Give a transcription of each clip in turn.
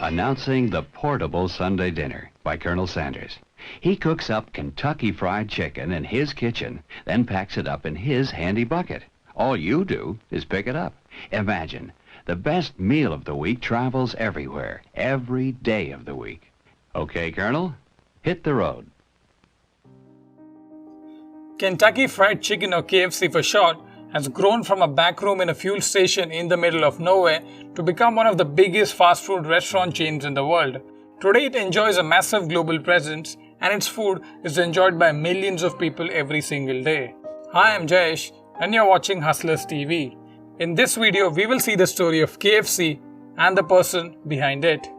Announcing the portable Sunday dinner by Colonel Sanders. He cooks up Kentucky Fried Chicken in his kitchen, then packs it up in his handy bucket. All you do is pick it up. Imagine, the best meal of the week travels everywhere, every day of the week. Okay, Colonel, hit the road. Kentucky Fried Chicken, or KFC for short, has grown from a back room in a fuel station in the middle of nowhere to become one of the biggest fast food restaurant chains in the world. Today it enjoys a massive global presence and its food is enjoyed by millions of people every single day. Hi, I'm Jayesh and you're watching Hustlers TV. In this video, we will see the story of KFC and the person behind it.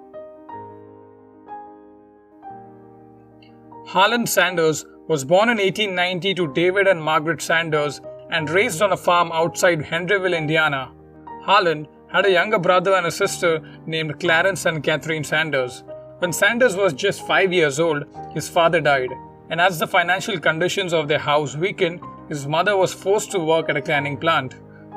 Harlan Sanders was born in 1890 to David and Margaret Sanders and raised on a farm outside Henryville, Indiana. Harlan had a younger brother and a sister named Clarence and Catherine Sanders. When Sanders was just 5 years old, his father died, and as the financial conditions of their house weakened, his mother was forced to work at a canning plant.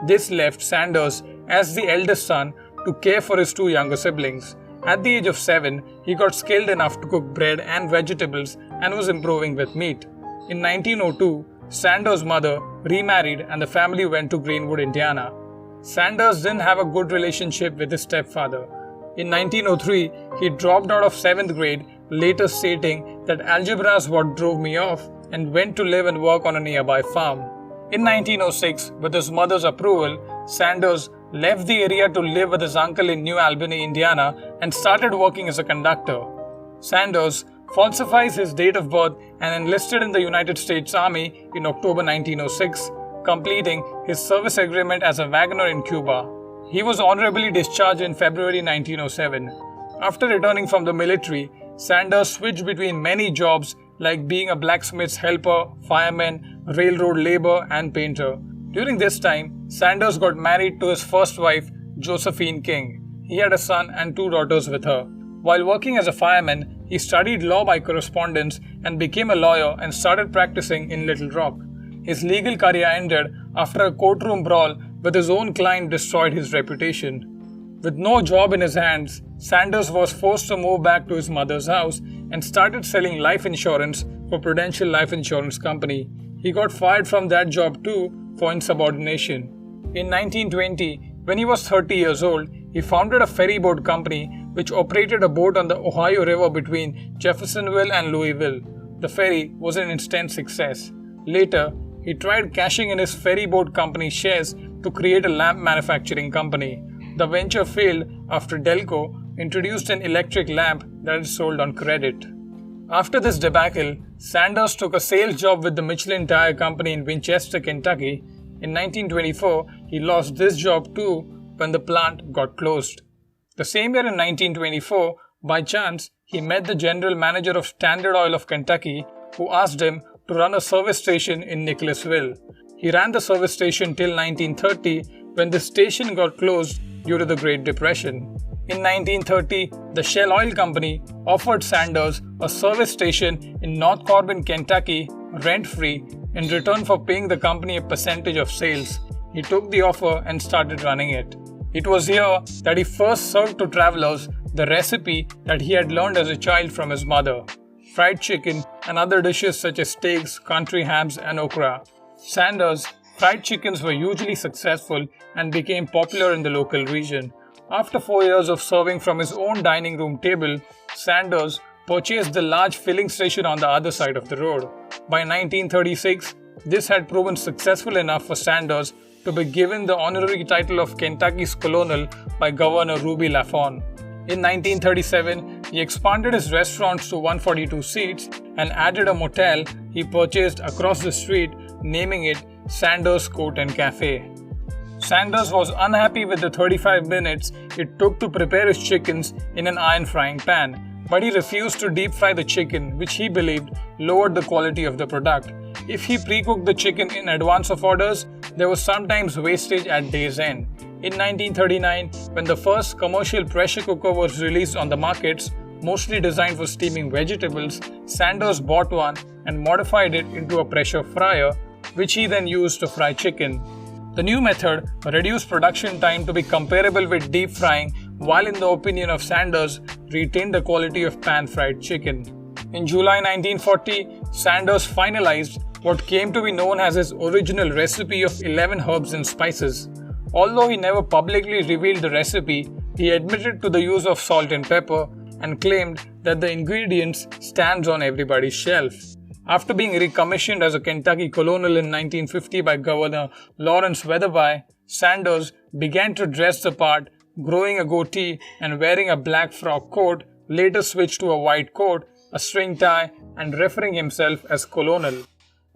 This left Sanders, as the eldest son, to care for his two younger siblings. At the age of 7, he got skilled enough to cook bread and vegetables and was improving with meat. In 1902, Sanders' mother remarried and the family went to Greenwood, Indiana. Sanders didn't have a good relationship with his stepfather. In 1903, he dropped out of 7th grade, later stating that algebra is what drove me off, and went to live and work on a nearby farm. In 1906, with his mother's approval, Sanders left the area to live with his uncle in New Albany, Indiana, and started working as a conductor. Sanders falsifies his date of birth and enlisted in the United States Army in October 1906, completing his service agreement as a wagoner in Cuba. He was honorably discharged in February 1907. After returning from the military, Sanders switched between many jobs like being a blacksmith's helper, fireman, railroad labor, and painter. During this time, Sanders got married to his first wife, Josephine King. He had a son and 2 daughters with her. While working as a fireman, he studied law by correspondence and became a lawyer and started practicing in Little Rock. His legal career ended after a courtroom brawl with his own client destroyed his reputation. With no job in his hands, Sanders was forced to move back to his mother's house and started selling life insurance for Prudential Life Insurance Company. He got fired from that job too for insubordination. In 1920, when he was 30 years old, he founded a ferry boat company which operated a boat on the Ohio River between Jeffersonville and Louisville. The ferry was an instant success. Later, he tried cashing in his ferry boat company shares to create a lamp manufacturing company. The venture failed after Delco introduced an electric lamp that is sold on credit. After this debacle, Sanders took a sales job with the Michelin Tire Company in Winchester, Kentucky. In 1924, he lost this job too when the plant got closed. The same year in 1924, by chance, he met the general manager of Standard Oil of Kentucky, who asked him to run a service station in Nicholasville. He ran the service station till 1930 when the station got closed due to the Great Depression. In 1930, the Shell Oil Company offered Sanders a service station in North Corbin, Kentucky, rent-free, in return for paying the company a percentage of sales. He took the offer and started running it. It was here that he first served to travelers the recipe that he had learned as a child from his mother: fried chicken and other dishes such as steaks, country hams, and okra. Sanders' fried chickens were hugely successful and became popular in the local region. After 4 years of serving from his own dining room table, Sanders purchased the large filling station on the other side of the road. By 1936, this had proven successful enough for Sanders to be given the honorary title of Kentucky's Colonel by Governor Ruby Lafon. In 1937, he expanded his restaurants to 142 seats and added a motel he purchased across the street, naming it Sanders Court and Cafe. Sanders was unhappy with the 35 minutes it took to prepare his chickens in an iron frying pan, but he refused to deep fry the chicken, which he believed lowered the quality of the product. If he pre-cooked the chicken in advance of orders, there was sometimes wastage at day's end. In 1939, when the first commercial pressure cooker was released on the markets, mostly designed for steaming vegetables, Sanders bought one and modified it into a pressure fryer, which he then used to fry chicken. The new method reduced production time to be comparable with deep frying while in the opinion of Sanders, retained the quality of pan-fried chicken. In July 1940, Sanders finalized what came to be known as his original recipe of 11 herbs and spices. Although he never publicly revealed the recipe, he admitted to the use of salt and pepper and claimed that the ingredients stands on everybody's shelf. After being recommissioned as a Kentucky colonel in 1950 by Governor Lawrence Weatherby, Sanders began to dress the part, growing a goatee and wearing a black frock coat, later switched to a white coat, a string tie, and referring himself as colonel.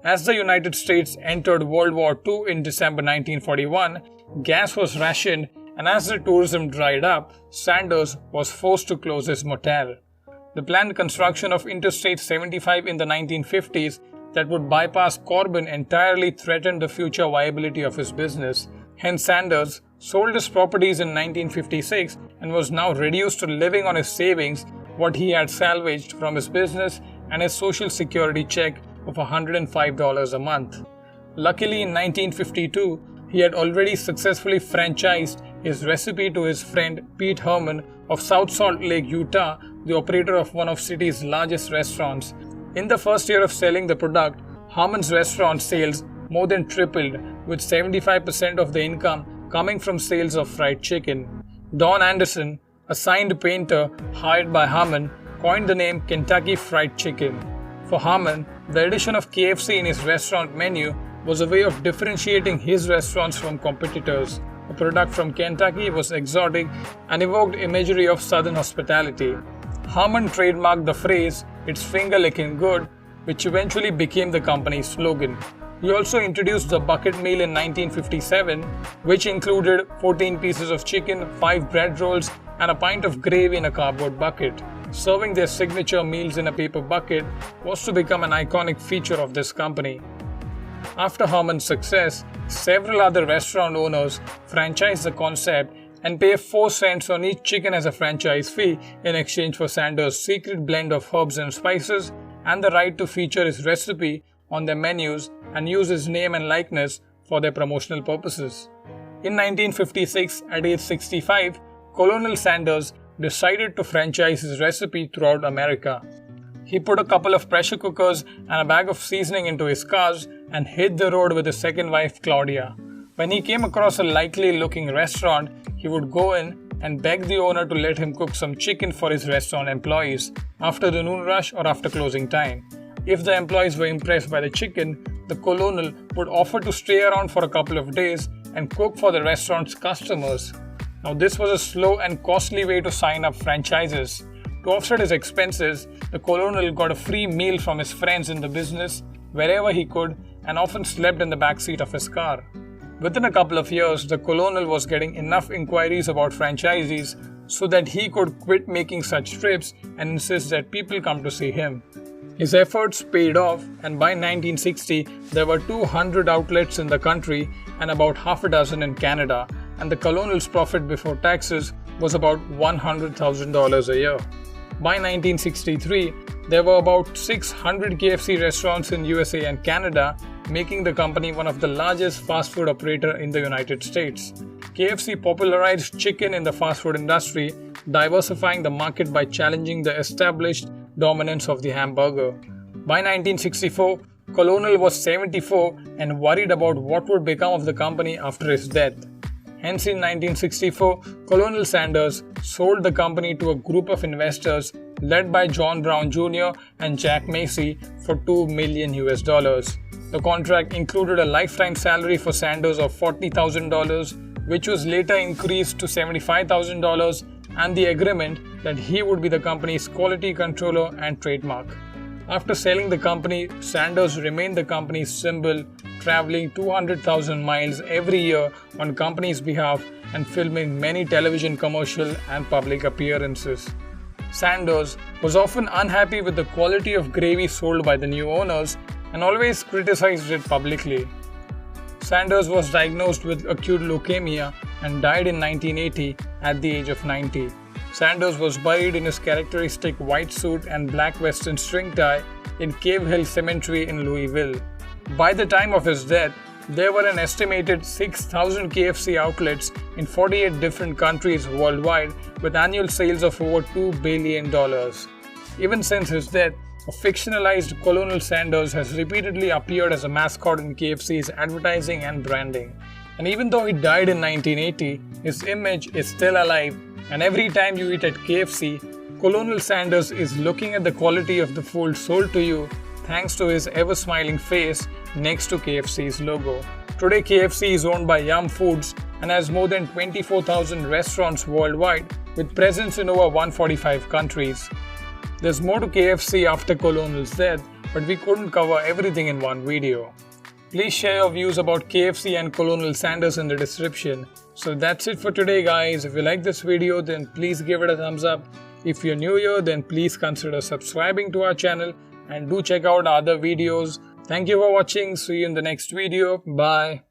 As the United States entered World War II in December 1941, gas was rationed, and as the tourism dried up, Sanders was forced to close his motel. The planned construction of Interstate 75 in the 1950s that would bypass Corbin entirely threatened the future viability of his business. Hence, Sanders sold his properties in 1956 and was now reduced to living on his savings, what he had salvaged from his business, and his social security check of $105 a month. Luckily, in 1952, he had already successfully franchised his recipe to his friend Pete Herman of South Salt Lake, Utah, the operator of one of the city's largest restaurants. In the first year of selling the product, Herman's restaurant sales more than tripled, with 75% of the income coming from sales of fried chicken. Don Anderson, a signed painter hired by Herman, coined the name Kentucky Fried Chicken. For Herman, the addition of KFC in his restaurant menu was a way of differentiating his restaurants from competitors. The product from Kentucky was exotic and evoked imagery of Southern hospitality. Herman trademarked the phrase, "It's finger-licking good," which eventually became the company's slogan. He also introduced the bucket meal in 1957, which included 14 pieces of chicken, 5 bread rolls, and a pint of gravy in a cardboard bucket. Serving their signature meals in a paper bucket was to become an iconic feature of this company. After Herman's success, several other restaurant owners franchised the concept and pay 4 cents on each chicken as a franchise fee in exchange for Sanders' secret blend of herbs and spices and the right to feature his recipe on their menus and use his name and likeness for their promotional purposes. In 1956, at age 65, Colonel Sanders decided to franchise his recipe throughout America. He put a couple of pressure cookers and a bag of seasoning into his cars and hit the road with his second wife, Claudia. When he came across a likely-looking restaurant, he would go in and beg the owner to let him cook some chicken for his restaurant employees after the noon rush or after closing time. If the employees were impressed by the chicken, the colonel would offer to stay around for a couple of days and cook for the restaurant's customers. Now, this was a slow and costly way to sign up franchises. To offset his expenses, the colonel got a free meal from his friends in the business wherever he could and often slept in the backseat of his car. Within a couple of years, the colonel was getting enough inquiries about franchisees so that he could quit making such trips and insist that people come to see him. His efforts paid off, and by 1960, there were 200 outlets in the country and about half a dozen in Canada, and the colonel's profit before taxes was about $100,000 a year. By 1963, there were about 600 KFC restaurants in USA and Canada, making the company one of the largest fast food operator in the United States. KFC popularized chicken in the fast food industry, diversifying the market by challenging the established dominance of the hamburger. By 1964, Colonel was 74 and worried about what would become of the company after his death. Hence, in 1964, Colonel Sanders sold the company to a group of investors led by John Brown Jr. and Jack Macy for $2 million. The contract included a lifetime salary for Sanders of $40,000, which was later increased to $75,000, and the agreement that he would be the company's quality controller and trademark. After selling the company, Sanders remained the company's symbol, traveling 200,000 miles every year on company's behalf and filming many television commercial and public appearances. Sanders was often unhappy with the quality of gravy sold by the new owners and always criticized it publicly. Sanders was diagnosed with acute leukemia and died in 1980 at the age of 90. Sanders was buried in his characteristic white suit and black western string tie in Cave Hill Cemetery in Louisville. By the time of his death, There were an estimated 6,000 KFC outlets in 48 different countries worldwide with annual sales of over $2 billion. Even since his death, a fictionalized Colonel Sanders has repeatedly appeared as a mascot in KFC's advertising and branding. And even though he died in 1980, his image is still alive, and every time you eat at KFC, Colonel Sanders is looking at the quality of the food sold to you thanks to his ever-smiling face next to KFC's logo. Today, KFC is owned by Yum Foods and has more than 24,000 restaurants worldwide with presence in over 145 countries. There's more to KFC after Colonel's death, but we couldn't cover everything in one video. Please share your views about KFC and Colonel Sanders in the description. So that's it for today, guys. If you like this video, then please give it a thumbs up. If you're new here, then please consider subscribing to our channel and do check out our other videos. Thank you for watching. See you in the next video. Bye.